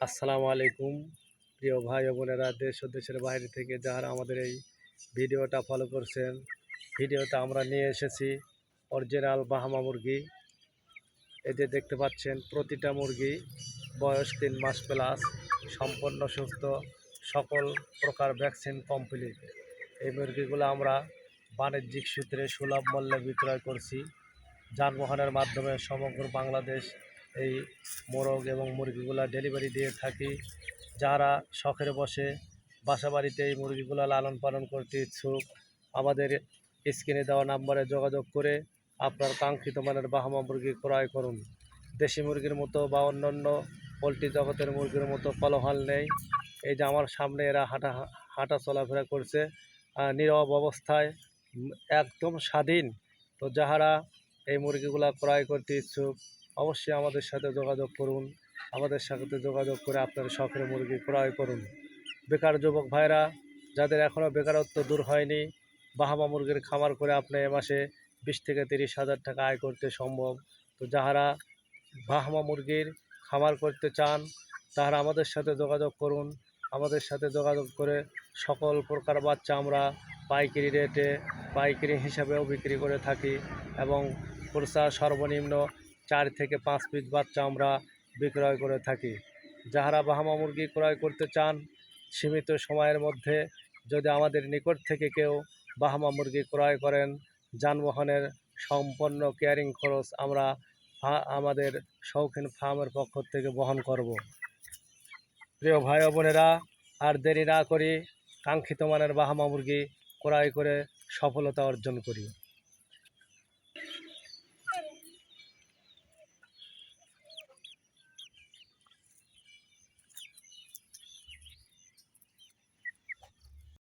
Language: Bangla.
আসসালামু আলাইকুম প্রিয় ভাই ও বোনেরা, দেশ ও দেশের বাইরে থেকে যারা আমাদের এই ভিডিওটা ফলো করছেন। ভিডিওতে আমরা নিয়ে এসেছি অরিজিনাল বাহামা মুরগি। এই যে দেখতে পাচ্ছেন, প্রতিটা মুরগি বয়স 3 মাস প্লাস, সম্পূর্ণ সুস্থ, সকল প্রকার ভ্যাকসিন কমপ্লিট। এই মুরগিগুলো আমরা বাণিজ্যিক সূত্রে সুলভ মূল্যে বিক্রয় করছি। যানবাহনের মাধ্যমে সমগ্র বাংলাদেশ এই মোরগ এবং মুরগিগুলা ডেলিভারি দিয়ে থাকি। যারা শখের বসে বাসাবাড়িতে এই মুরগিগুলো লালন পালন করতে ইচ্ছুক, আমাদের স্ক্রিনে দেওয়া নাম্বারে যোগাযোগ করে আপনার কাঙ্ক্ষিত মানের বাহামা মুরগি ক্রয় করুন। দেশি মুরগির মতো বা অন্যান্য পোলট্রি জগতের মুরগির মতো কোলাহল নেই। এই যে আমার সামনে এরা হাঁটা চলাফেরা করছে নীরব অবস্থায়, একদম স্বাধীন। তো যাহারা এই মুরগিগুলা ক্রয় করতে ইচ্ছুক, অবশ্যই আমাদের সাথে যোগাযোগ করুন। আমাদের সাথে যোগাযোগ করে আপনার শখের মুরগি ক্রয় করুন। বেকার যুবক ভাইরা, যাদের এখনও বেকারত্ব দূর হয়নি, বাহামা মুরগির খামার করে আপনি এ মাসে 20 থেকে 30 হাজার টাকা আয় করতে সম্ভব। তো যাহারা বাহামা মুরগির খামার করতে চান, তারা আমাদের সাথে যোগাযোগ করুন। আমাদের সাথে যোগাযোগ করে সকল প্রকার বাচ্চা আমরা পাইকারি রেটে, পাইকারি হিসাবেও বিক্রি করে থাকি এবং খুচরা সর্বনিম্ন 4 থেকে 5 পিস বাচ্চা আমরা বিক্রয় করে থাকি। যাহারা বাহামা মুরগি ক্রয় করতে চান, সীমিত সময়ের মধ্যে যদি আমাদের নিকট থেকে কেউ বাহামা মুরগি ক্রয় করেন, যানবাহনের সম্পূর্ণ কেয়ারিং খরচ আমরা আমাদের শৌখিন ফার্মের পক্ষ থেকে বহন করব। প্রিয় ভাই ও বোনেরা, আর দেরি না করি কাঙ্ক্ষিত মানের বাহামা মুরগি ক্রয় করে সফলতা অর্জন করি।